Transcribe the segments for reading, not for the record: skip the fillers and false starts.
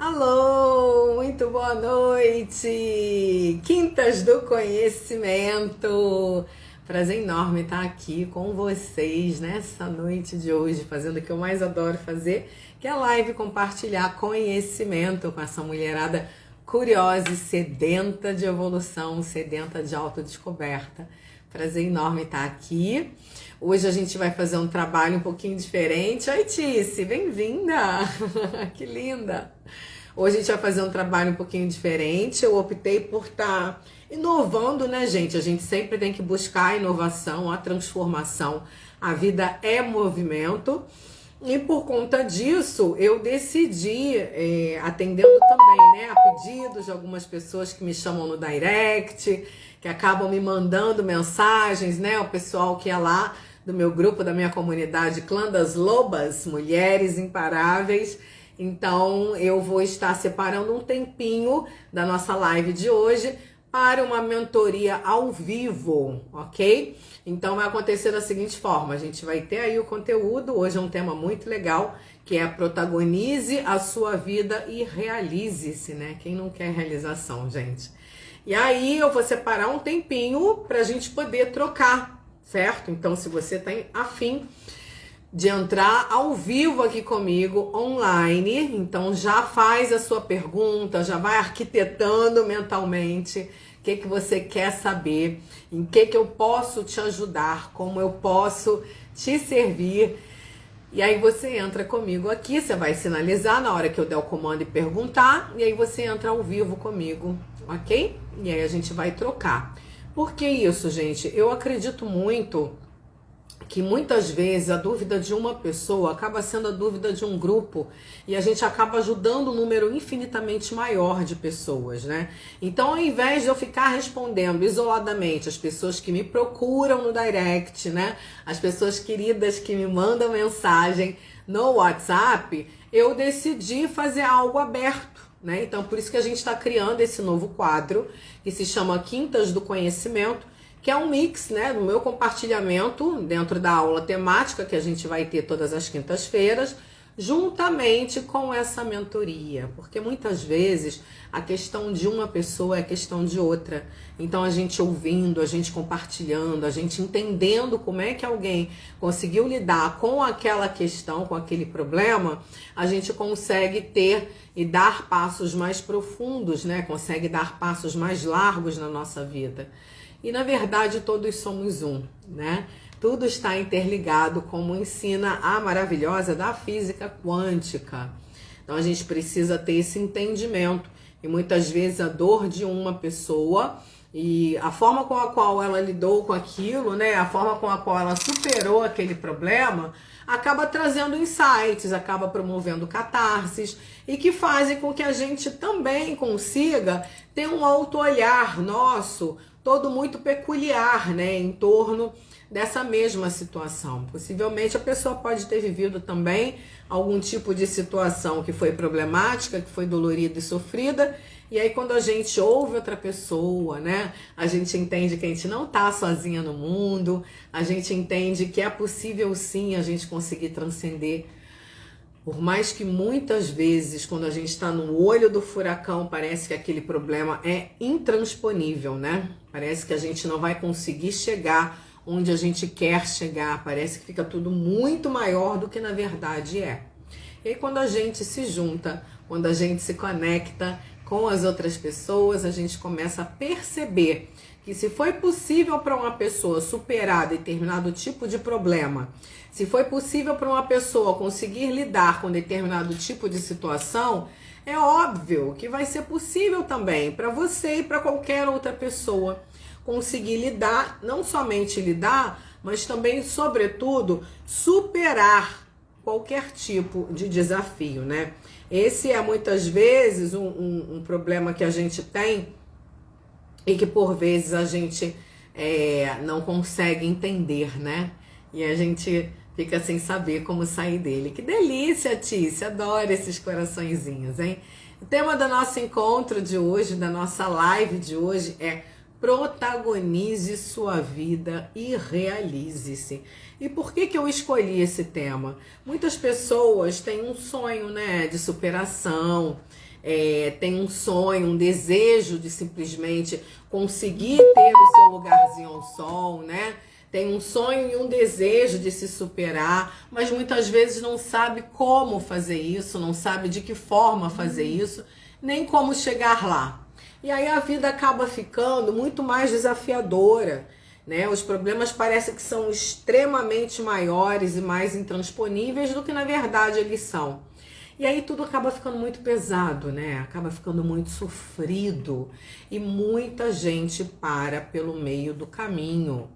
Alô, muito boa noite! Quintas do Conhecimento! Prazer enorme estar aqui com vocês nessa noite de hoje, fazendo o que eu mais adoro fazer, que é live compartilhar conhecimento com essa mulherada curiosa e sedenta de evolução, sedenta de autodescoberta. Prazer enorme estar aqui. Hoje a gente vai fazer um trabalho um pouquinho diferente. Oi, Tice, bem-vinda! Que linda! Hoje a gente vai fazer um trabalho um pouquinho diferente. Eu optei por estar inovando, né, gente? A gente sempre tem que buscar a inovação, a transformação. A vida é movimento. E por conta disso, eu decidi, atendendo também, né, a pedidos de algumas pessoas que me chamam no direct, que acabam me mandando mensagens, né, o pessoal que é lá do meu grupo, da minha comunidade Clã das Lobas, Mulheres Imparáveis. Então, eu vou estar separando um tempinho da nossa live de hoje para uma mentoria ao vivo, ok? Então, vai acontecer da seguinte forma, a gente vai ter aí o conteúdo, hoje é um tema muito legal, que é protagonize a sua vida e realize-se, né? Quem não quer realização, gente? E aí, eu vou separar um tempinho para a gente poder trocar, certo? Então, se você tem afim de entrar ao vivo aqui comigo, online, então já faz a sua pergunta, já vai arquitetando mentalmente o que você quer saber, em que eu posso te ajudar, como eu posso te servir. E aí você entra comigo aqui, você vai sinalizar na hora que eu der o comando e perguntar, e aí você entra ao vivo comigo, ok? E aí a gente vai trocar. Por que isso, gente? Eu acredito muito que muitas vezes a dúvida de uma pessoa acaba sendo a dúvida de um grupo e a gente acaba ajudando um número infinitamente maior de pessoas, né? Então, ao invés de eu ficar respondendo isoladamente as pessoas que me procuram no direct, né? As pessoas queridas que me mandam mensagem no WhatsApp, eu decidi fazer algo aberto, né? Então, por isso que a gente está criando esse novo quadro que se chama Quintas do Conhecimento, que é um mix, né, do meu compartilhamento dentro da aula temática que a gente vai ter todas as quintas-feiras, juntamente com essa mentoria, porque muitas vezes a questão de uma pessoa é a questão de outra. Então a gente ouvindo, a gente compartilhando, a gente entendendo como é que alguém conseguiu lidar com aquela questão, com aquele problema, a gente consegue ter e dar passos mais profundos, né? Consegue dar passos mais largos na nossa vida. E, na verdade, todos somos um, né? Tudo está interligado, como ensina a maravilhosa da física quântica. Então, a gente precisa ter esse entendimento. E, muitas vezes, a dor de uma pessoa e a forma com a qual ela lidou com aquilo, né? A forma com a qual ela superou aquele problema, acaba trazendo insights, acaba promovendo catarses e que fazem com que a gente também consiga ter um auto-olhar nosso, todo muito peculiar, né, em torno dessa mesma situação. Possivelmente a pessoa pode ter vivido também algum tipo de situação que foi problemática, que foi dolorida e sofrida, e aí quando a gente ouve outra pessoa, né, a gente entende que a gente não tá sozinha no mundo, a gente entende que é possível sim a gente conseguir transcender. Por mais que muitas vezes, quando a gente está no olho do furacão, parece que aquele problema é intransponível, né? Parece que a gente não vai conseguir chegar onde a gente quer chegar. Parece que fica tudo muito maior do que na verdade é. E aí, quando a gente se junta, quando a gente se conecta com as outras pessoas, a gente começa a perceber que se foi possível para uma pessoa superar determinado tipo de problema, se foi possível para uma pessoa conseguir lidar com determinado tipo de situação, é óbvio que vai ser possível também para você e para qualquer outra pessoa conseguir lidar, não somente lidar, mas também, sobretudo, superar qualquer tipo de desafio, né? Esse é muitas vezes um problema que a gente tem e que por vezes a gente não consegue entender, né? E a gente fica sem saber como sair dele. Que delícia, Tícia! Adoro esses coraçõezinhos, hein? O tema do nosso encontro de hoje, da nossa live de hoje é protagonize sua vida e realize-se. E por que eu escolhi esse tema? Muitas pessoas têm um sonho, né, de superação, tem um sonho, um desejo de simplesmente conseguir ter o seu lugarzinho ao sol, né? Tem um sonho e um desejo de se superar, mas muitas vezes não sabe como fazer isso, não sabe de que forma fazer isso, nem como chegar lá. E aí a vida acaba ficando muito mais desafiadora, né? Os problemas parecem que são extremamente maiores e mais intransponíveis do que na verdade eles são. E aí tudo acaba ficando muito pesado, né? Acaba ficando muito sofrido e muita gente para pelo meio do caminho.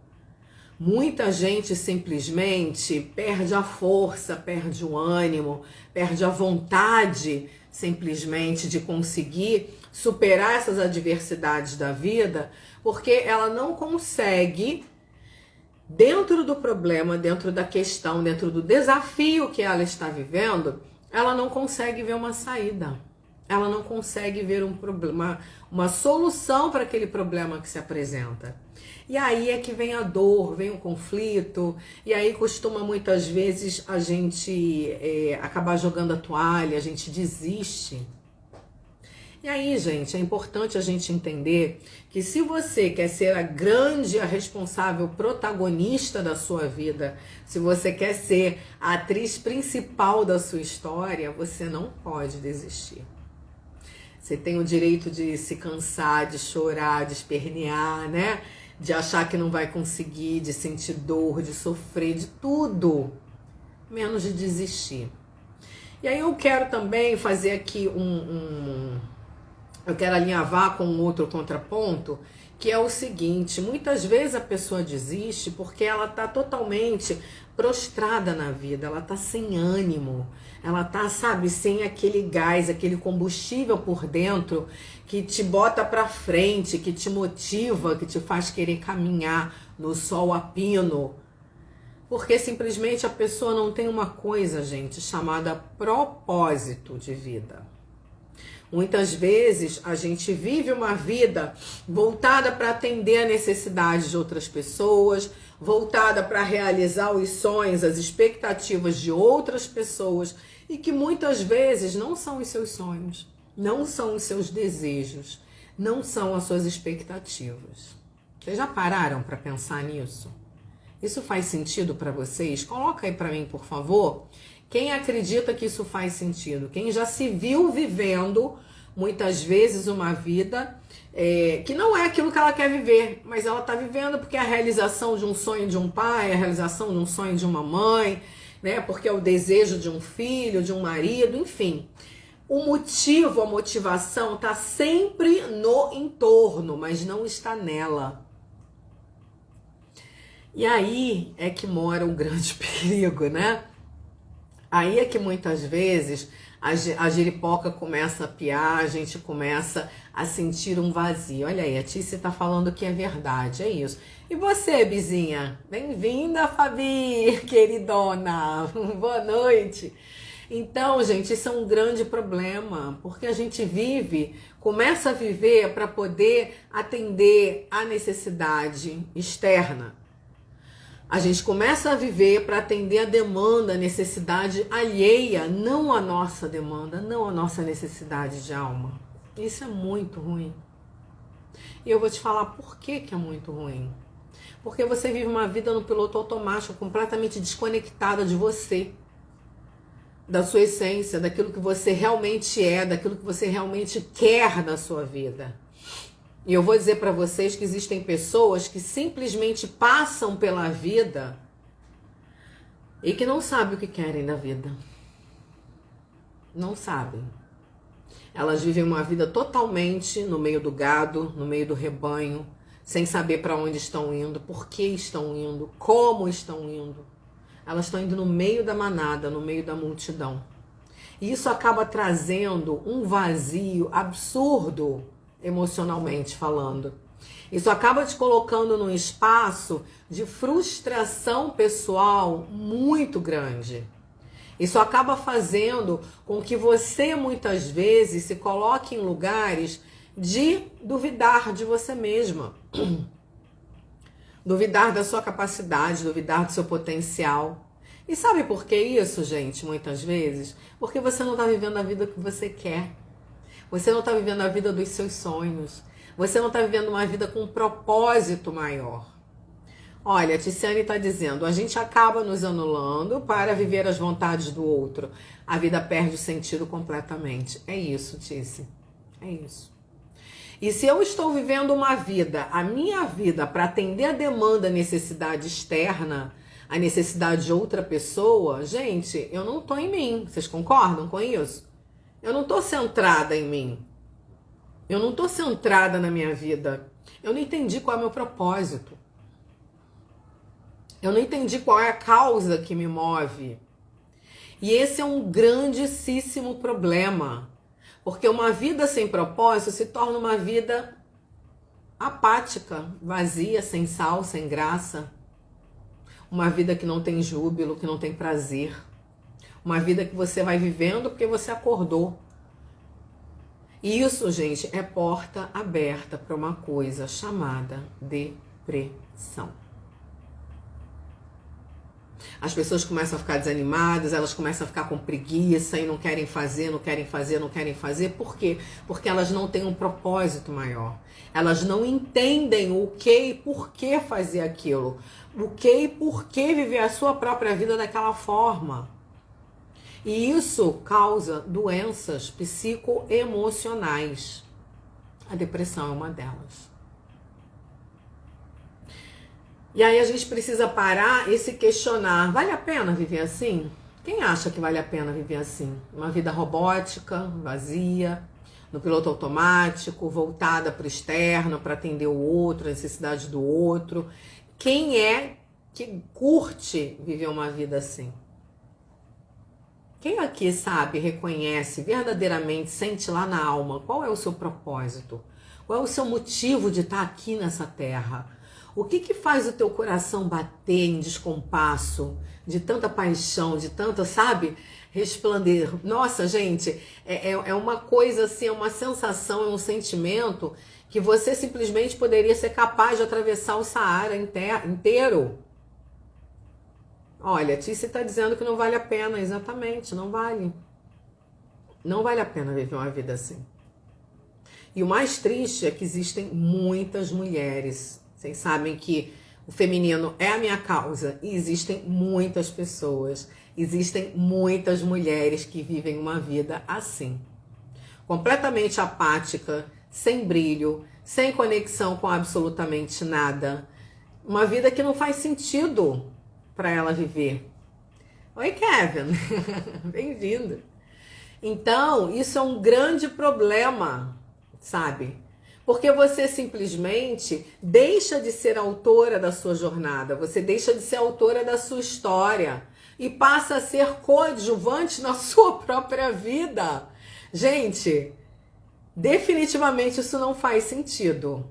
Muita gente simplesmente perde a força, perde o ânimo, perde a vontade simplesmente de conseguir superar essas adversidades da vida, porque ela não consegue, dentro do problema, dentro da questão, dentro do desafio que ela está vivendo, ela não consegue ver uma saída. Ela não consegue ver um problema, uma solução para aquele problema que se apresenta. E aí é que vem a dor, vem o conflito, e aí costuma muitas vezes a gente acabar jogando a toalha, a gente desiste. E aí, gente, é importante a gente entender que se você quer ser a responsável protagonista da sua vida, se você quer ser a atriz principal da sua história, você não pode desistir. Você tem o direito de se cansar, de chorar, de espernear, né? De achar que não vai conseguir, de sentir dor, de sofrer, de tudo, menos de desistir. E aí eu quero também fazer aqui eu quero alinhavar com um outro contraponto, que é o seguinte: muitas vezes a pessoa desiste porque ela está totalmente prostrada na vida, ela está sem ânimo, ela está, sabe, sem aquele gás, aquele combustível por dentro que te bota para frente, que te motiva, que te faz querer caminhar no sol a pino. Porque simplesmente a pessoa não tem uma coisa, gente, chamada propósito de vida. Muitas vezes a gente vive uma vida voltada para atender a necessidade de outras pessoas, voltada para realizar os sonhos, as expectativas de outras pessoas, e que muitas vezes não são os seus sonhos, não são os seus desejos, não são as suas expectativas. Vocês já pararam para pensar nisso? Isso faz sentido para vocês? Coloca aí para mim, por favor. Quem acredita que isso faz sentido? Quem já se viu vivendo, muitas vezes, uma vida que não é aquilo que ela quer viver, mas ela está vivendo porque é a realização de um sonho de um pai, é a realização de um sonho de uma mãe, né? Porque é o desejo de um filho, de um marido, enfim. O motivo, a motivação está sempre no entorno, mas não está nela. E aí é que mora o grande perigo, né? Aí é que muitas vezes a giripoca começa a piar, a gente começa a sentir um vazio. Olha aí, a Tícia tá falando que é verdade, é isso. E você, Bizinha? Bem-vinda, Fabi, queridona. Boa noite. Então, gente, isso é um grande problema, porque a gente começa a viver para poder atender a necessidade externa. A gente começa a viver para atender a demanda, a necessidade alheia, não a nossa demanda, não a nossa necessidade de alma. Isso é muito ruim. E eu vou te falar por que é muito ruim. Porque você vive uma vida no piloto automático, completamente desconectada de você, da sua essência, daquilo que você realmente é, daquilo que você realmente quer na sua vida. E eu vou dizer para vocês que existem pessoas que simplesmente passam pela vida e que não sabem o que querem da vida. Não sabem. Elas vivem uma vida totalmente no meio do gado, no meio do rebanho, sem saber para onde estão indo, por que estão indo, como estão indo. Elas estão indo no meio da manada, no meio da multidão. E isso acaba trazendo um vazio absurdo, emocionalmente falando. Isso acaba te colocando num espaço de frustração pessoal muito grande. Isso acaba fazendo com que você muitas vezes se coloque em lugares de duvidar de você mesma. Duvidar da sua capacidade, duvidar do seu potencial. E sabe por que isso, gente, muitas vezes? Porque você não está vivendo a vida que você quer. Você não está vivendo a vida dos seus sonhos. Você não está vivendo uma vida com um propósito maior. Olha, a Tiziane está dizendo, a gente acaba nos anulando para viver as vontades do outro. A vida perde o sentido completamente. É isso, Tizi. É isso. E se eu estou vivendo uma vida, a minha vida, para atender a demanda, a necessidade externa, a necessidade de outra pessoa, gente, eu não estou em mim. Vocês concordam com isso? Eu não estou centrada em mim. Eu não estou centrada na minha vida. Eu não entendi qual é o meu propósito. Eu não entendi qual é a causa que me move. E esse é um grandíssimo problema. Porque uma vida sem propósito se torna uma vida apática, vazia, sem sal, sem graça. Uma vida que não tem júbilo, que não tem prazer. Uma vida que você vai vivendo porque você acordou. E isso, gente, é porta aberta para uma coisa chamada depressão. As pessoas começam a ficar desanimadas, elas começam a ficar com preguiça e não querem fazer, não querem fazer, não querem fazer. Por quê? Porque elas não têm um propósito maior. Elas não entendem o que e por que fazer aquilo. O que e por que viver a sua própria vida daquela forma. E isso causa doenças psicoemocionais. A depressão é uma delas. E aí a gente precisa parar e se questionar, vale a pena viver assim? Quem acha que vale a pena viver assim? Uma vida robótica, vazia, no piloto automático, voltada para o externo, para atender o outro, a necessidade do outro. Quem é que curte viver uma vida assim? Quem aqui sabe, reconhece, verdadeiramente, sente lá na alma qual é o seu propósito? Qual é o seu motivo de estar aqui nessa terra? O que faz o teu coração bater em descompasso, de tanta paixão, de tanta, sabe, resplandecer? Nossa, gente, é uma coisa assim, é uma sensação, é um sentimento que você simplesmente poderia ser capaz de atravessar o Saara inteiro. Olha, a Tice está dizendo que não vale a pena, exatamente, não vale. Não vale a pena viver uma vida assim. E o mais triste é que existem muitas mulheres. Vocês sabem que o feminino é a minha causa e existem muitas pessoas, existem muitas mulheres que vivem uma vida assim. Completamente apática, sem brilho, sem conexão com absolutamente nada. Uma vida que não faz sentido para ela viver. Oi, Kevin. Bem-vindo. Então, isso é um grande problema, sabe? Porque você simplesmente deixa de ser autora da sua jornada, você deixa de ser autora da sua história e passa a ser coadjuvante na sua própria vida. Gente, definitivamente isso não faz sentido.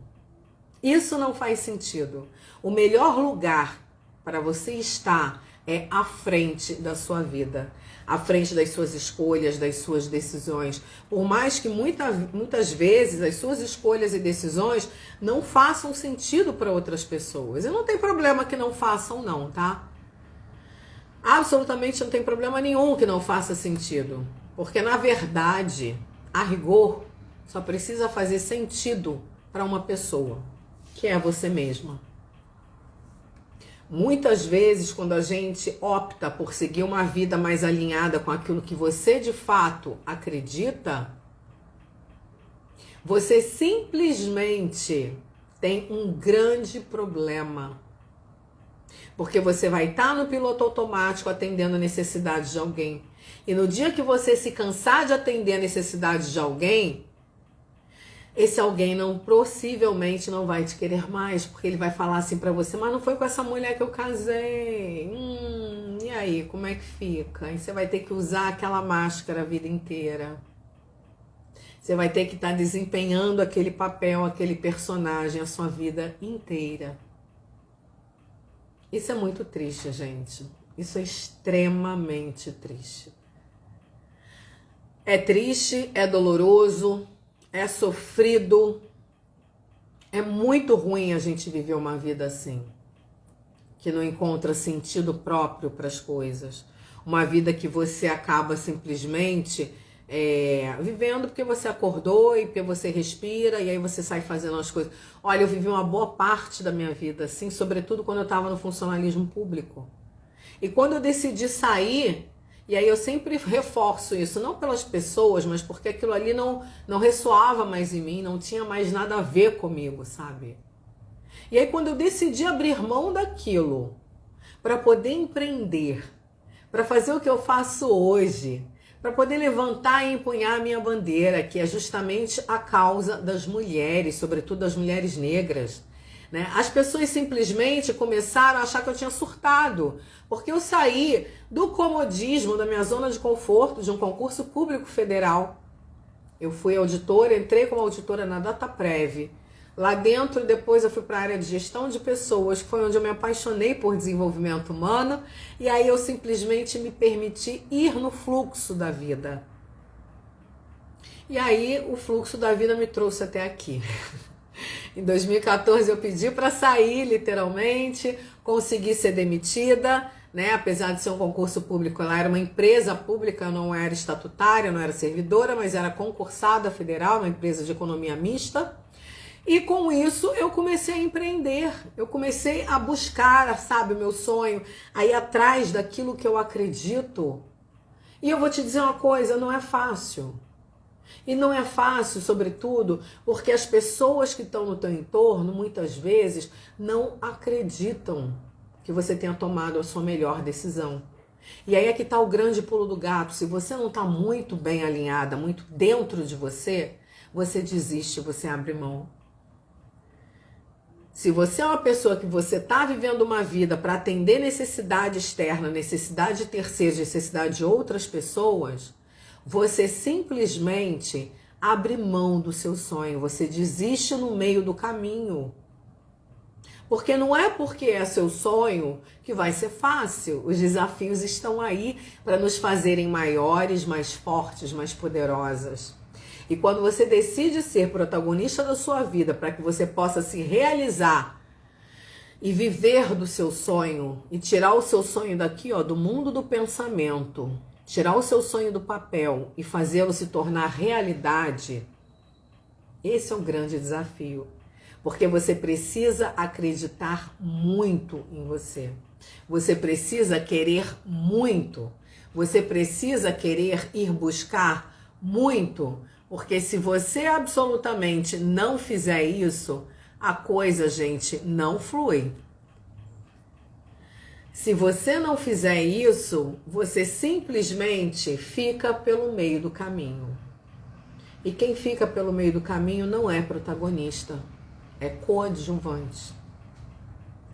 Isso não faz sentido. O melhor lugar para você estar é à frente da sua vida, à frente das suas escolhas, das suas decisões. Por mais que muitas vezes as suas escolhas e decisões não façam sentido para outras pessoas. E não tem problema que não façam não, tá? Absolutamente não tem problema nenhum que não faça sentido. Porque na verdade, a rigor, só precisa fazer sentido para uma pessoa, que é você mesma. Muitas vezes, quando a gente opta por seguir uma vida mais alinhada com aquilo que você de fato acredita, você simplesmente tem um grande problema. Porque você vai estar no piloto automático atendendo a necessidade de alguém. E no dia que você se cansar de atender a necessidade de alguém, esse alguém possivelmente não vai te querer mais, porque ele vai falar assim pra você, mas não foi com essa mulher que eu casei. E aí, como é que fica? E você vai ter que usar aquela máscara a vida inteira. Você vai ter que estar desempenhando aquele papel, aquele personagem a sua vida inteira. Isso é muito triste, gente. Isso é extremamente triste. É triste, é doloroso, é sofrido, é muito ruim a gente viver uma vida assim, que não encontra sentido próprio para as coisas. Uma vida que você acaba simplesmente vivendo porque você acordou e porque você respira e aí você sai fazendo as coisas. Olha, eu vivi uma boa parte da minha vida assim, sobretudo quando eu estava no funcionalismo público. E quando eu decidi sair, e aí eu sempre reforço isso, não pelas pessoas, mas porque aquilo ali não ressoava mais em mim, não tinha mais nada a ver comigo, sabe? E aí quando eu decidi abrir mão daquilo para poder empreender, para fazer o que eu faço hoje, para poder levantar e empunhar a minha bandeira, que é justamente a causa das mulheres, sobretudo das mulheres negras, né? As pessoas simplesmente começaram a achar que eu tinha surtado, porque eu saí do comodismo, da minha zona de conforto, de um concurso público federal. Eu fui auditora, entrei como auditora na Dataprev. Lá dentro, depois eu fui para a área de gestão de pessoas, que foi onde eu me apaixonei por desenvolvimento humano, e aí eu simplesmente me permiti ir no fluxo da vida. E aí o fluxo da vida me trouxe até aqui. Em 2014 eu pedi para sair, literalmente, consegui ser demitida, né? Apesar de ser um concurso público, ela era uma empresa pública, eu não era estatutária, não era servidora, mas era concursada federal, uma empresa de economia mista. E com isso eu comecei a empreender, eu comecei a buscar, sabe, o meu sonho, a ir atrás daquilo que eu acredito. E eu vou te dizer uma coisa, não é fácil. E não é fácil, sobretudo, porque as pessoas que estão no teu entorno, muitas vezes, não acreditam que você tenha tomado a sua melhor decisão. E aí é que está o grande pulo do gato. Se você não está muito bem alinhada, muito dentro de você, você desiste, você abre mão. Se você é uma pessoa que você está vivendo uma vida para atender necessidade externa, necessidade de terceiros, necessidade de outras pessoas, você simplesmente abre mão do seu sonho, você desiste no meio do caminho. Porque não é porque é seu sonho que vai ser fácil. Os desafios estão aí para nos fazerem maiores, mais fortes, mais poderosas. E quando você decide ser protagonista da sua vida para que você possa se realizar e viver do seu sonho e tirar o seu sonho daqui, ó, do mundo do pensamento, tirar o seu sonho do papel e fazê-lo se tornar realidade, esse é um grande desafio. Porque você precisa acreditar muito em você. Você precisa querer muito. Você precisa querer ir buscar muito. Porque se você absolutamente não fizer isso, a coisa, gente, não flui. Se você não fizer isso, você simplesmente fica pelo meio do caminho. E quem fica pelo meio do caminho não é protagonista, é coadjuvante.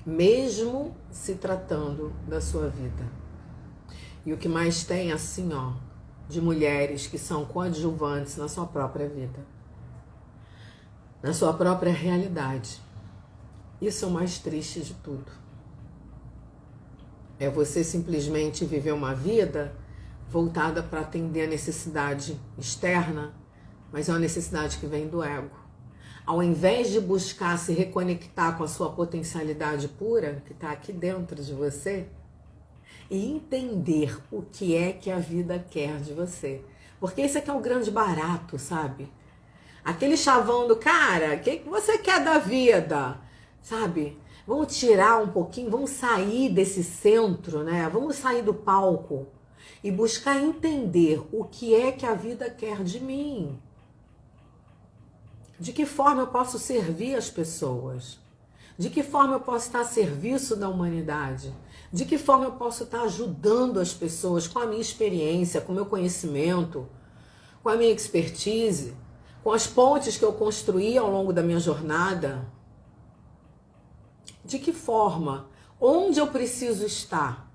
Mesmo se tratando da sua vida. E o que mais tem, assim, ó, de mulheres que são coadjuvantes na sua própria vida, na sua própria realidade. Isso é o mais triste de tudo. É você simplesmente viver uma vida voltada para atender a necessidade externa, mas é uma necessidade que vem do ego. Ao invés de buscar se reconectar com a sua potencialidade pura, que está aqui dentro de você, e entender o que é que a vida quer de você. Porque esse aqui é o grande barato, sabe? Aquele chavão do cara, o que você quer da vida? Sabe? Vamos tirar um pouquinho, vamos sair desse centro, né? Vamos sair do palco e buscar entender o que é que a vida quer de mim. De que forma eu posso servir as pessoas? De que forma eu posso estar a serviço da humanidade? De que forma eu posso estar ajudando as pessoas com a minha experiência, com o meu conhecimento, com a minha expertise, com as pontes que eu construí ao longo da minha jornada? De que forma? Onde eu preciso estar?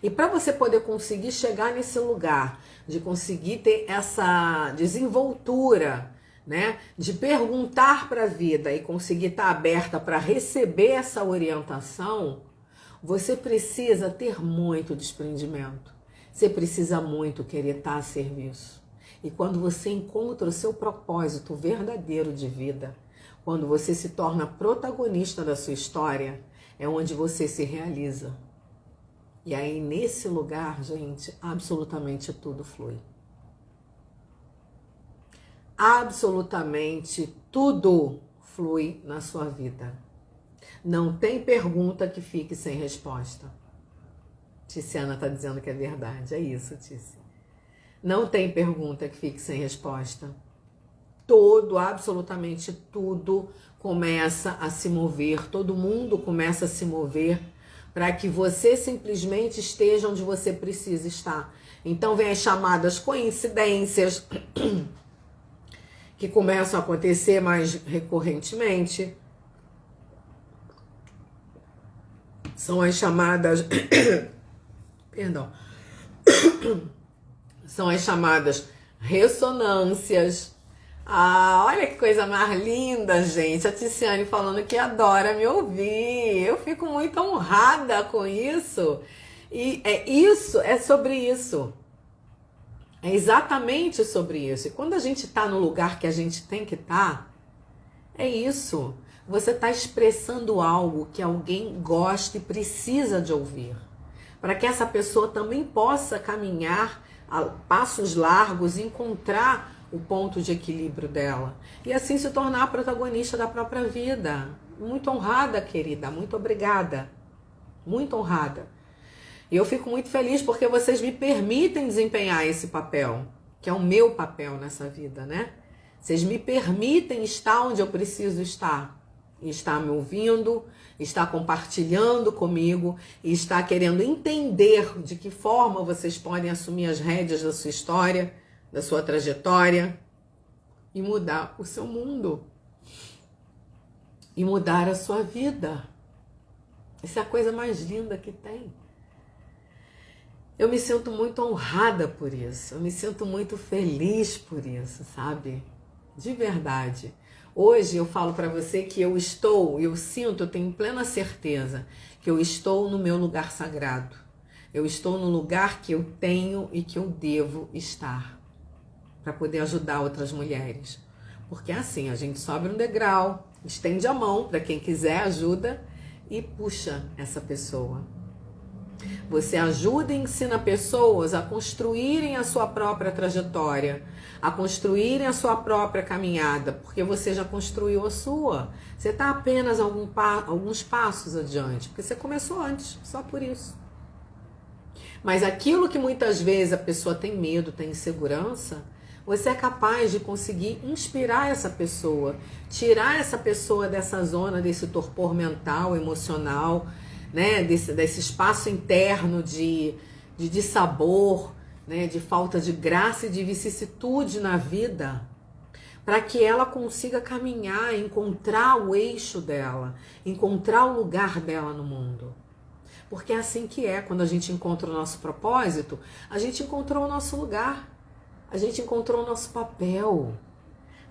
E para você poder conseguir chegar nesse lugar, de conseguir ter essa desenvoltura, né, de perguntar para a vida e conseguir estar aberta para receber essa orientação, você precisa ter muito desprendimento. Você precisa muito querer estar a serviço. E quando você encontra o seu propósito verdadeiro de vida, quando você se torna protagonista da sua história, é onde você se realiza. E aí, nesse lugar, gente, absolutamente tudo flui. absolutamente tudo flui na sua vida. Não tem pergunta que fique sem resposta. Tiziana está dizendo que é verdade. É isso, Tizi. Não tem pergunta que fique sem resposta. Absolutamente tudo começa a se mover. Todo mundo começa a se mover para que você simplesmente esteja onde você precisa estar. Então vem as chamadas coincidências que começam a acontecer mais recorrentemente. São as chamadas... Perdão. São as chamadas ressonâncias. Ah, olha que coisa mais linda, gente. A Tiziane falando que adora me ouvir. Eu fico muito honrada com isso. E é sobre isso. É exatamente sobre isso. E quando a gente está no lugar que a gente tem que estar, é isso. Você está expressando algo que alguém gosta e precisa de ouvir. Para que essa pessoa também possa caminhar a passos largos e encontrar o ponto de equilíbrio dela. E assim se tornar a protagonista da própria vida. Muito honrada, querida. Muito obrigada. Muito honrada. E eu fico muito feliz porque vocês me permitem desempenhar esse papel, que é o meu papel nessa vida, né? Vocês me permitem estar onde eu preciso estar. E estar me ouvindo, estar compartilhando comigo, e estar querendo entender de que forma vocês podem assumir as rédeas da sua história, da sua trajetória, e mudar o seu mundo. E mudar a sua vida. Essa é a coisa mais linda que tem. Eu me sinto muito honrada por isso. Eu me sinto muito feliz por isso, sabe? De verdade. Hoje eu falo para você que eu sinto, eu tenho plena certeza que eu estou no meu lugar sagrado. Eu estou no lugar que eu tenho e que eu devo estar para poder ajudar outras mulheres. Porque assim, a gente sobe um degrau, estende a mão para quem quiser ajuda e puxa essa pessoa. Você ajuda e ensina pessoas a construírem a sua própria trajetória, a construírem a sua própria caminhada, porque você já construiu a sua. Você está apenas alguns passos adiante, porque você começou antes, só por isso. Mas aquilo que muitas vezes a pessoa tem medo, tem insegurança, você é capaz de conseguir inspirar essa pessoa, tirar essa pessoa dessa zona, desse torpor mental, emocional, né, desse espaço interno de dissabor, né, de falta de graça e de vicissitude na vida, para que ela consiga caminhar, encontrar o eixo dela, encontrar o lugar dela no mundo. Porque é assim que é, quando a gente encontra o nosso propósito, a gente encontrou o nosso lugar, a gente encontrou o nosso papel.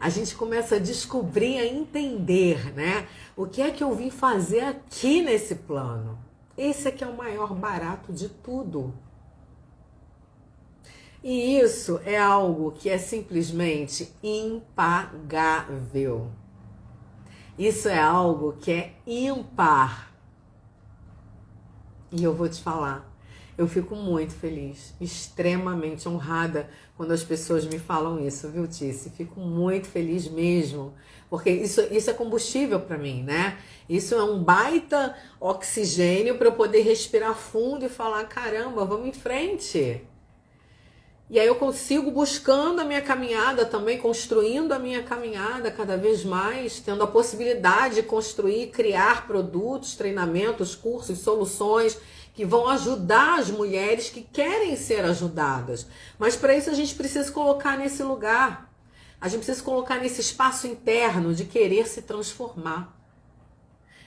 A gente começa a descobrir, a entender, né? O que é que eu vim fazer aqui nesse plano? Esse aqui é o maior barato de tudo. E isso é algo que é simplesmente impagável. Isso é algo que é ímpar. E eu vou te falar, eu fico muito feliz, extremamente honrada quando as pessoas me falam isso, viu, Tice? Fico muito feliz mesmo, porque isso é combustível para mim, né? Isso é um baita oxigênio para eu poder respirar fundo e falar, caramba, vamos em frente. E aí eu consigo buscando a minha caminhada também, construindo a minha caminhada cada vez mais, tendo a possibilidade de construir, criar produtos, treinamentos, cursos, soluções que vão ajudar as mulheres que querem ser ajudadas. Mas para isso a gente precisa colocar nesse lugar. A gente precisa colocar nesse espaço interno de querer se transformar.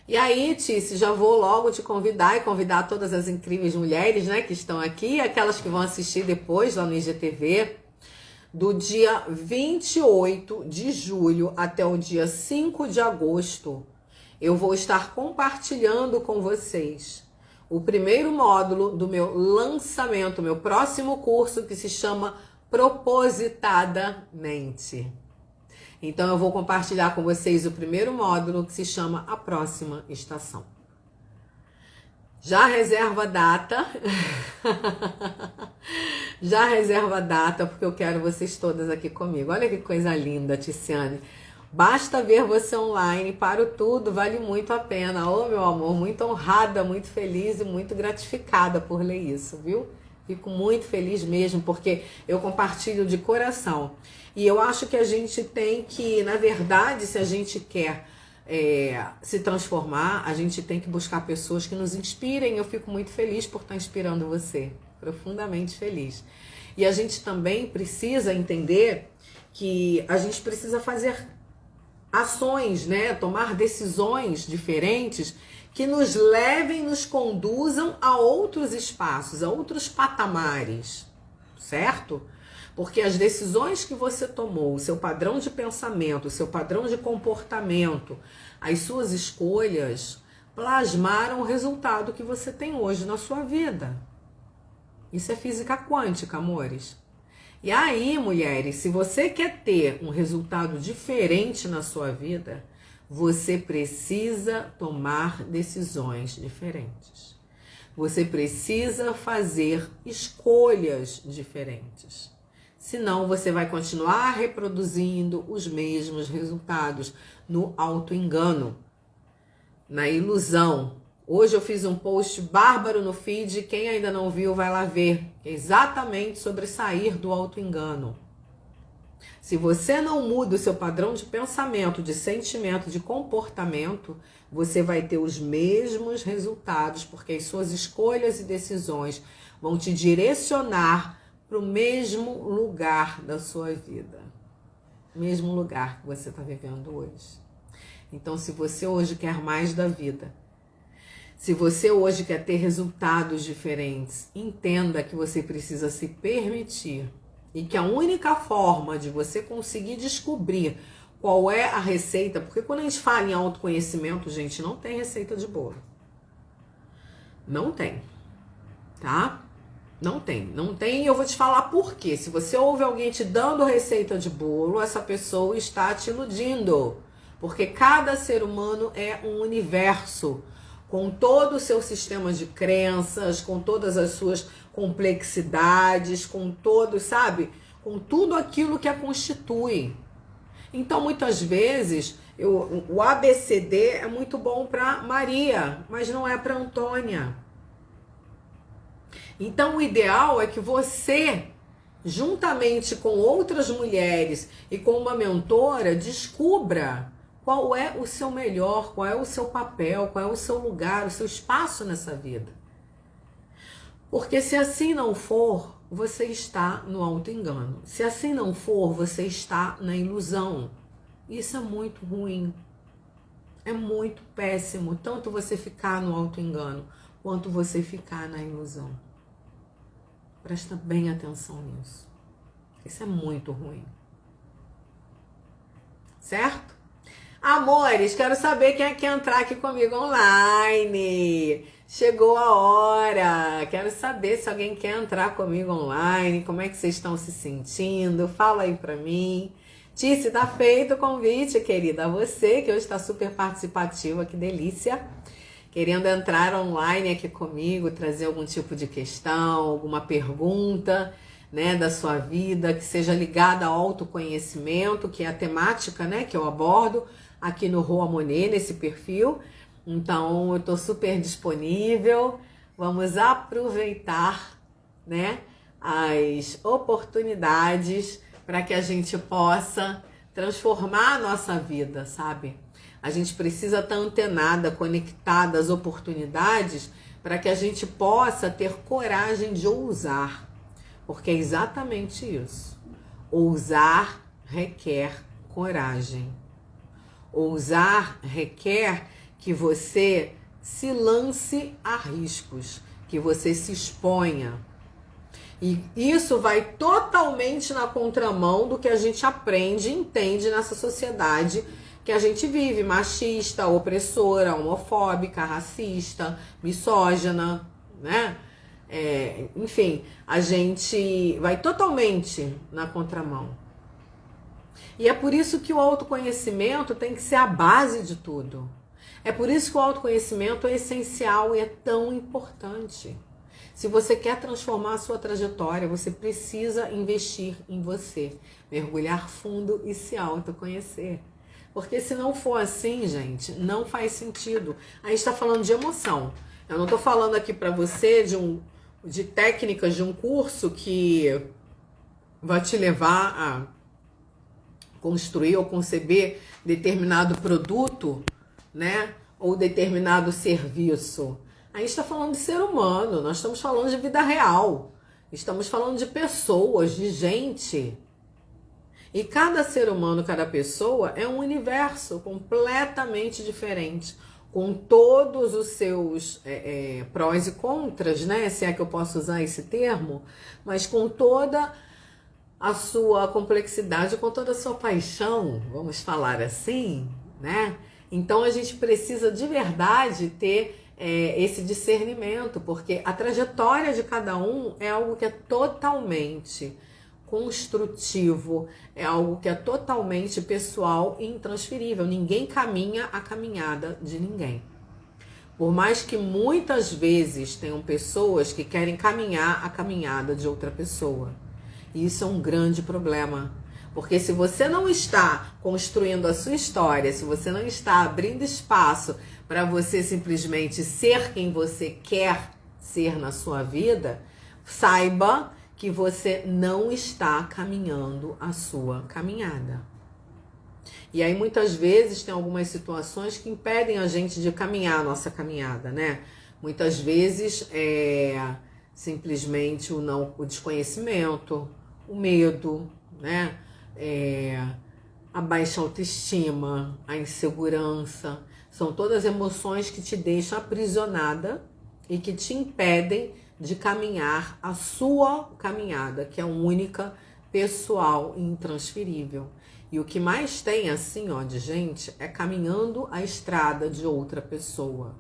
E aí, Tice, já vou logo te convidar e convidar todas as incríveis mulheres, né, que estão aqui, aquelas que vão assistir depois lá no IGTV, do dia 28 de julho até o dia 5 de agosto, eu vou estar compartilhando com vocês o primeiro módulo do meu lançamento, meu próximo curso, que se chama Propositadamente. Então eu vou compartilhar com vocês o primeiro módulo, que se chama A Próxima Estação. Já reserva a data. Já reserva a data, porque eu quero vocês todas aqui comigo. Olha que coisa linda, Ticiane. Basta ver você online, paro tudo, vale muito a pena. Ô, meu amor, muito honrada, muito feliz e muito gratificada por ler isso, viu? Fico muito feliz mesmo, porque eu compartilho de coração. E eu acho que a gente tem que, na verdade, se a gente quer se transformar, a gente tem que buscar pessoas que nos inspirem. Eu fico muito feliz por estar inspirando você, profundamente feliz. E a gente também precisa entender que a gente precisa fazer ações, né? Tomar decisões diferentes que nos levem, nos conduzam a outros espaços, a outros patamares, certo? Porque as decisões que você tomou, o seu padrão de pensamento, o seu padrão de comportamento, as suas escolhas plasmaram o resultado que você tem hoje na sua vida. Isso é física quântica, amores. E aí, mulheres, se você quer ter um resultado diferente na sua vida, você precisa tomar decisões diferentes. Você precisa fazer escolhas diferentes. Senão você vai continuar reproduzindo os mesmos resultados no auto-engano, na ilusão. Hoje eu fiz um post bárbaro no feed, quem ainda não viu vai lá ver, exatamente sobre sair do auto-engano. Se você não muda o seu padrão de pensamento, de sentimento, de comportamento, você vai ter os mesmos resultados, porque as suas escolhas e decisões vão te direcionar para o mesmo lugar da sua vida. Mesmo lugar que você está vivendo hoje. Então, se você hoje quer mais da vida, se você hoje quer ter resultados diferentes, entenda que você precisa se permitir e que a única forma de você conseguir descobrir qual é a receita, porque quando a gente fala em autoconhecimento, gente, não tem receita de bolo. Não tem, tá? Não tem, e eu vou te falar por quê. Se você ouve alguém te dando receita de bolo, essa pessoa está te iludindo, porque cada ser humano é um universo, com todo o seu sistema de crenças, com todas as suas complexidades, com todo, sabe? Com tudo aquilo que a constitui. Então, muitas vezes, o ABCD é muito bom para Maria, mas não é para Antônia. Então, o ideal é que você, juntamente com outras mulheres e com uma mentora, descubra qual é o seu melhor, qual é o seu papel, qual é o seu lugar, o seu espaço nessa vida. Porque se assim não for, você está no auto-engano. Se assim não for, você está na ilusão. Isso é muito ruim. É muito péssimo, tanto você ficar no auto-engano, quanto você ficar na ilusão. Presta bem atenção nisso. Isso é muito ruim. Certo? Amores, quero saber quem é que quer entrar aqui comigo online. Chegou a hora. Quero saber se alguém quer entrar comigo online. Como é que vocês estão se sentindo? Fala aí pra mim. Tice, tá feito o convite, querida. A você, que hoje está super participativa. Que delícia. Querendo entrar online aqui comigo, trazer algum tipo de questão, alguma pergunta, né, da sua vida, que seja ligada ao autoconhecimento, que é a temática, né, que eu abordo aqui no Rua Monet, nesse perfil. Então, eu tô super disponível. Vamos aproveitar, né, as oportunidades para que a gente possa transformar a nossa vida, sabe? A gente precisa estar antenada, conectada às oportunidades para que a gente possa ter coragem de ousar. Porque é exatamente isso. Ousar requer coragem. Ousar requer que você se lance a riscos, que você se exponha. E isso vai totalmente na contramão do que a gente aprende e entende nessa sociedade que a gente vive, machista, opressora, homofóbica, racista, misógina, né? Enfim, a gente vai totalmente na contramão. E é por isso que o autoconhecimento tem que ser a base de tudo. É por isso que o autoconhecimento é essencial e é tão importante. Se você quer transformar a sua trajetória, você precisa investir em você, mergulhar fundo e se autoconhecer. Porque se não for assim, gente, não faz sentido. A gente está falando de emoção. Eu não estou falando aqui para você de técnicas de um curso que vai te levar a construir ou conceber determinado produto, né? Ou determinado serviço. A gente está falando de ser humano, nós estamos falando de vida real. Estamos falando de pessoas, de gente. E cada ser humano, cada pessoa é um universo completamente diferente, com todos os seus prós e contras, né? Se é que eu posso usar esse termo, mas com toda a sua complexidade, com toda a sua paixão, vamos falar assim, né? Então a gente precisa de verdade ter esse discernimento, porque a trajetória de cada um é algo que é totalmente construtivo, é algo que é totalmente pessoal e intransferível. Ninguém caminha a caminhada de ninguém. Por mais que muitas vezes tenham pessoas que querem caminhar a caminhada de outra pessoa. E isso é um grande problema. Porque se você não está construindo a sua história, se você não está abrindo espaço para você simplesmente ser quem você quer ser na sua vida, saiba que você não está caminhando a sua caminhada. E aí muitas vezes tem algumas situações que impedem a gente de caminhar a nossa caminhada, né? Muitas vezes simplesmente o desconhecimento, o medo, né? A baixa autoestima, a insegurança, são todas emoções que te deixam aprisionada e que te impedem de caminhar a sua caminhada, que é única, pessoal e intransferível. E o que mais tem assim, ó, de gente é caminhando a estrada de outra pessoa.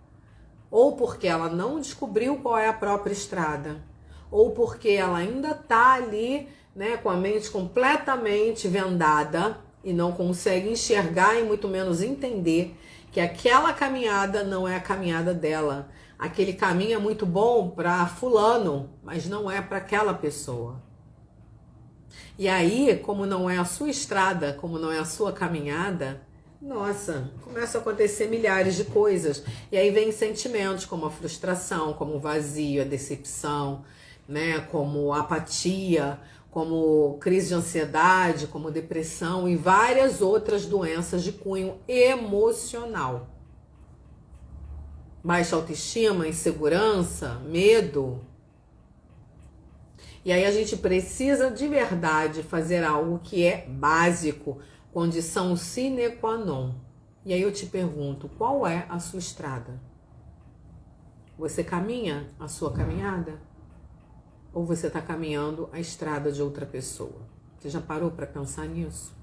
Ou porque ela não descobriu qual é a própria estrada, ou porque ela ainda tá ali, né, com a mente completamente vendada e não consegue enxergar e muito menos entender que aquela caminhada não é a caminhada dela. Aquele caminho é muito bom para fulano, mas não é para aquela pessoa. E aí, como não é a sua estrada, como não é a sua caminhada, nossa, começa a acontecer milhares de coisas. E aí vem sentimentos como a frustração, como o vazio, a decepção, né, como a apatia, como crise de ansiedade, como depressão e várias outras doenças de cunho emocional. Baixa autoestima, insegurança, medo. E aí a gente precisa de verdade fazer algo que é básico, condição sine qua non. E aí eu te pergunto, qual é a sua estrada? Você caminha a sua caminhada? Ou você está caminhando a estrada de outra pessoa? Você já parou para pensar nisso?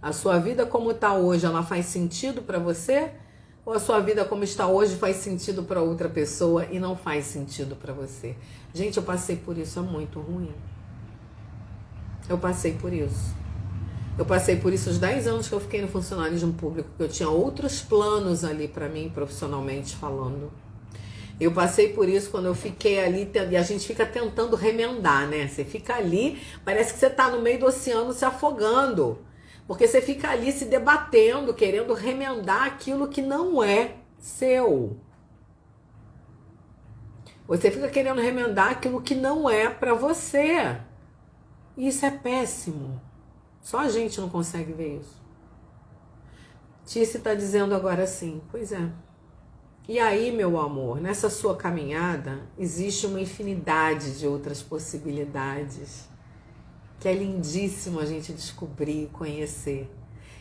A sua vida como está hoje, ela faz sentido para você? Ou a sua vida como está hoje faz sentido para outra pessoa e não faz sentido para você? Gente, eu passei por isso, é muito ruim. Eu passei por isso. Eu passei por isso os 10 anos que eu fiquei no funcionalismo público, que eu tinha outros planos ali para mim, profissionalmente falando. Eu passei por isso quando eu fiquei ali, e a gente fica tentando remendar, né? Você fica ali, parece que você tá no meio do oceano se afogando. Porque você fica ali se debatendo, querendo remendar aquilo que não é seu. Você fica querendo remendar aquilo que não é pra você. E isso é péssimo. Só a gente não consegue ver isso. Tice tá dizendo agora assim, pois é. E aí, meu amor, nessa sua caminhada, existe uma infinidade de outras possibilidades que é lindíssimo a gente descobrir e conhecer.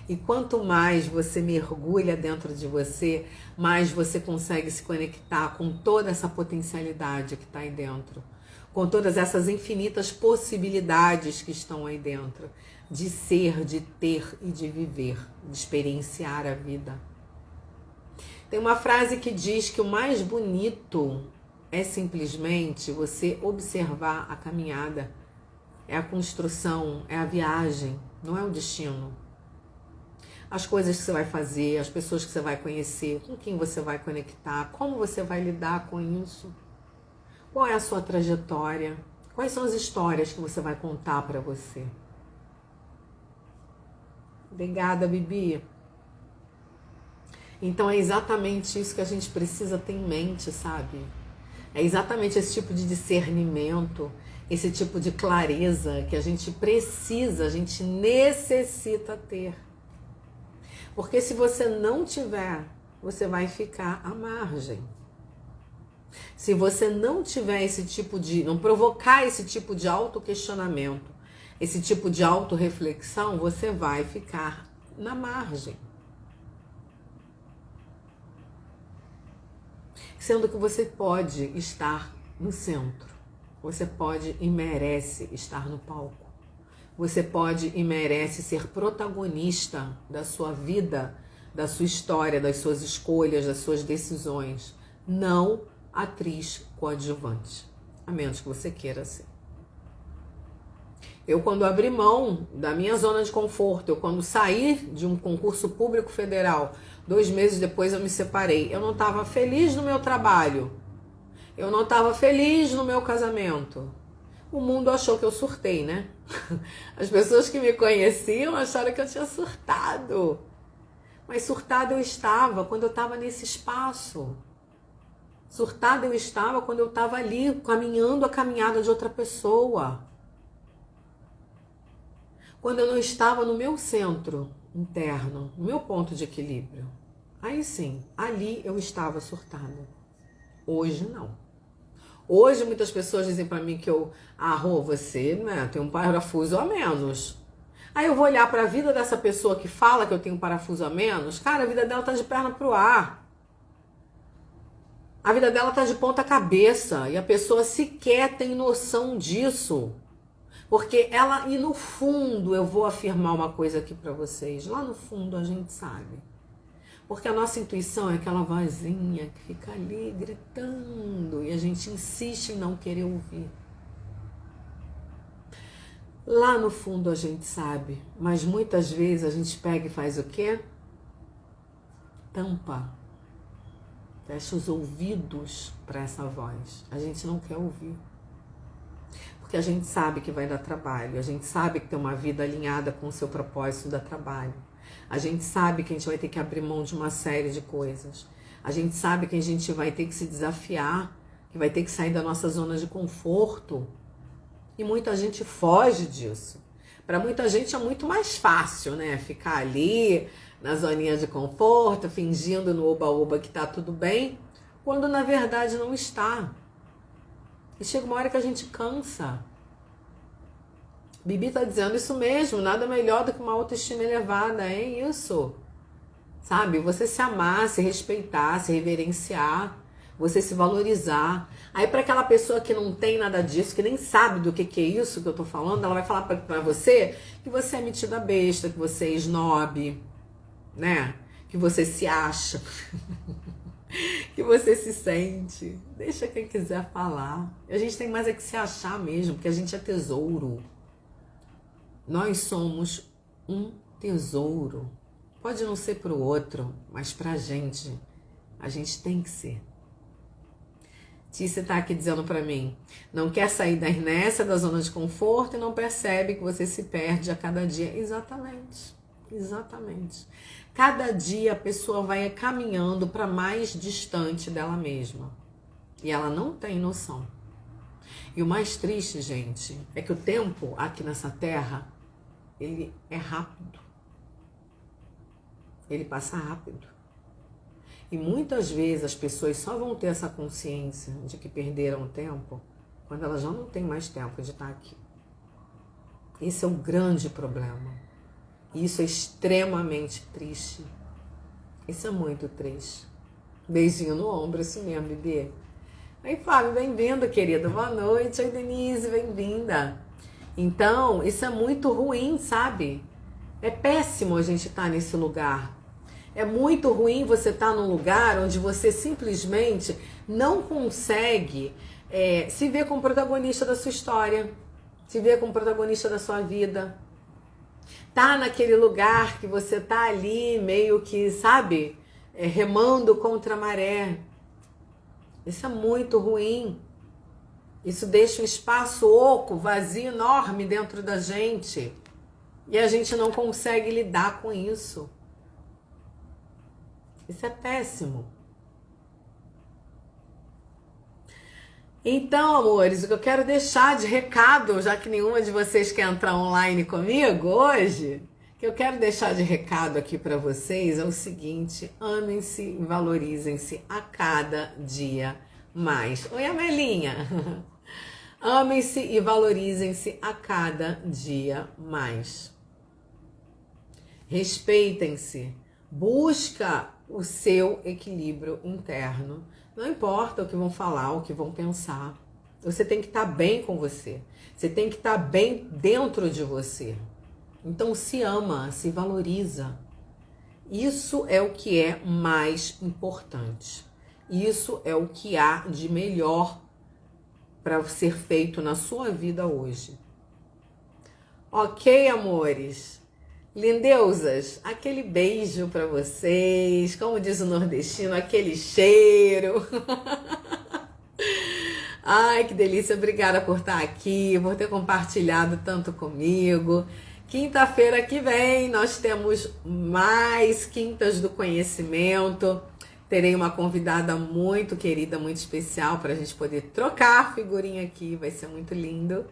E quanto mais você mergulha dentro de você, mais você consegue se conectar com toda essa potencialidade que está aí dentro, com todas essas infinitas possibilidades que estão aí dentro, de ser, de ter e de viver, de experienciar a vida. Tem uma frase que diz que o mais bonito é simplesmente você observar a caminhada, é a construção, é a viagem, não é o destino. As coisas que você vai fazer, as pessoas que você vai conhecer, com quem você vai conectar, como você vai lidar com isso. Qual é a sua trajetória? Quais são as histórias que você vai contar para você? Obrigada, Bibi. Então é exatamente isso que a gente precisa ter em mente, sabe? É exatamente esse tipo de discernimento, esse tipo de clareza que a gente precisa, a gente necessita ter. Porque se você não tiver, você vai ficar à margem. Se você não tiver esse tipo de, não provocar esse tipo de autoquestionamento, esse tipo de autorreflexão, você vai ficar na margem. Sendo que você pode estar no centro. Você pode e merece estar no palco. Você pode e merece ser protagonista da sua vida, da sua história, das suas escolhas, das suas decisões. Não atriz coadjuvante. A menos que você queira ser. Eu, quando abri mão da minha zona de conforto, eu quando saí de um concurso público federal, 2 meses depois eu me separei. Eu não estava feliz no meu trabalho. Eu não estava feliz no meu casamento. O mundo achou que eu surtei, né? As pessoas que me conheciam acharam que eu tinha surtado. Mas surtada eu estava quando eu estava nesse espaço. Surtada eu estava quando eu estava ali caminhando a caminhada de outra pessoa. Quando eu não estava no meu centro interno, no meu ponto de equilíbrio. Aí sim, ali eu estava surtada. Hoje não. Hoje muitas pessoas dizem pra mim que você, né, tem um parafuso a menos. Aí eu vou olhar pra vida dessa pessoa que fala que eu tenho um parafuso a menos, cara, a vida dela tá de perna pro ar. A vida dela tá de ponta cabeça e a pessoa sequer tem noção disso. Porque ela, e no fundo, eu vou afirmar uma coisa aqui pra vocês, lá no fundo a gente sabe. Porque a nossa intuição é aquela vozinha que fica ali gritando e a gente insiste em não querer ouvir. Lá no fundo a gente sabe, mas muitas vezes a gente pega e faz o quê? Tampa. Fecha os ouvidos para essa voz. A gente não quer ouvir. Porque a gente sabe que vai dar trabalho, a gente sabe que tem uma vida alinhada com o seu propósito dá trabalho. A gente sabe que a gente vai ter que abrir mão de uma série de coisas. A gente sabe que a gente vai ter que se desafiar, que vai ter que sair da nossa zona de conforto. E muita gente foge disso. Para muita gente é muito mais fácil, né? Ficar ali na zoninha de conforto, fingindo no oba-oba que tá tudo bem, quando na verdade não está. E chega uma hora que a gente cansa. Bibi tá dizendo isso mesmo, nada melhor do que uma autoestima elevada, é isso. Sabe? Você se amar, se respeitar, se reverenciar, você se valorizar. Aí para aquela pessoa que não tem nada disso, que nem sabe do que é isso que eu tô falando, ela vai falar pra você que você é metida besta, que você é snob, né? Que você se acha. Que você se sente. Deixa quem quiser falar. A gente tem mais é que se achar mesmo, porque a gente é tesouro. Nós somos um tesouro. Pode não ser para o outro, mas para a gente tem que ser. Tícia está aqui dizendo para mim, não quer sair da inércia, da zona de conforto e não percebe que você se perde a cada dia. Exatamente, exatamente. Cada dia a pessoa vai caminhando para mais distante dela mesma. E ela não tem noção. E o mais triste, gente, é que o tempo aqui nessa terra, ele é rápido. Ele passa rápido. E muitas vezes as pessoas só vão ter essa consciência de que perderam o tempo quando elas já não têm mais tempo de estar aqui. Esse é o grande problema. E isso é extremamente triste. Isso é muito triste. Beijinho no ombro, isso mesmo, bebê. Oi, Fábio, bem-vindo, querida. Boa noite. Oi, Denise, bem-vinda. Então, isso é muito ruim, sabe? É péssimo a gente estar nesse lugar. É muito ruim você estar num lugar onde você simplesmente não consegue se ver como protagonista da sua história, se ver como protagonista da sua vida. Tá naquele lugar que você tá ali meio que, sabe, remando contra a maré. Isso é muito ruim. Isso deixa um espaço oco, vazio, enorme dentro da gente. E a gente não consegue lidar com isso. Isso é péssimo. Então, amores, o que eu quero deixar de recado, já que nenhuma de vocês quer entrar online comigo hoje, o que eu quero deixar de recado aqui para vocês é o seguinte: amem-se e valorizem-se a cada dia mais. Oi, Amelinha! Amem-se e valorizem-se a cada dia mais. Respeitem-se. Busca o seu equilíbrio interno. Não importa o que vão falar, o que vão pensar. Você tem que estar bem com você. Você tem que estar bem dentro de você. Então se ama, se valoriza. Isso é o que é mais importante. Isso é o que há de melhor para ser feito na sua vida hoje. Ok, amores? Lindeusas, aquele beijo para vocês, como diz o nordestino, aquele cheiro. Ai, que delícia, obrigada por estar aqui, por ter compartilhado tanto comigo. Quinta-feira que vem nós temos mais Quintas do Conhecimento. Terei uma convidada muito querida, muito especial para a gente poder trocar figurinha aqui, vai ser muito lindo.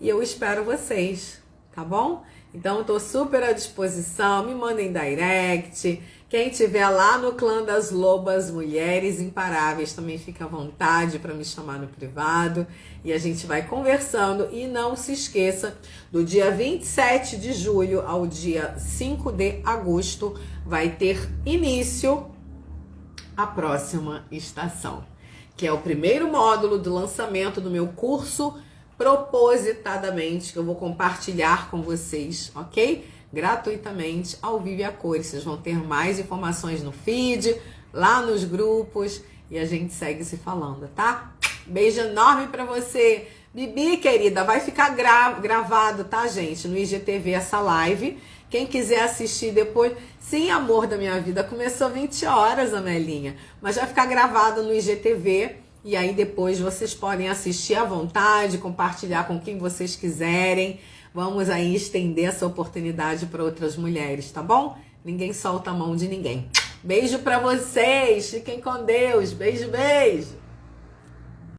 E eu espero vocês, tá bom? Então eu tô super à disposição, me mandem direct. Quem tiver lá no Clã das Lobas Mulheres Imparáveis também fica à vontade para me chamar no privado. E a gente vai conversando. E não se esqueça, do dia 27 de julho ao dia 5 de agosto vai ter início a próxima estação, que é o primeiro módulo do lançamento do meu curso Propositadamente, que eu vou compartilhar com vocês, ok? Gratuitamente, ao vivo e a cores. Vocês vão ter mais informações no feed, lá nos grupos, e a gente segue se falando, tá? Beijo enorme pra você. Bibi, querida, vai ficar gravado, tá, gente? No IGTV essa live. Quem quiser assistir depois... Sim, amor da minha vida, começou 20 horas, Amelinha. Mas vai ficar gravado no IGTV. E aí depois vocês podem assistir à vontade, compartilhar com quem vocês quiserem. Vamos aí estender essa oportunidade para outras mulheres, tá bom? Ninguém solta a mão de ninguém. Beijo para vocês, fiquem com Deus. Beijo, beijo.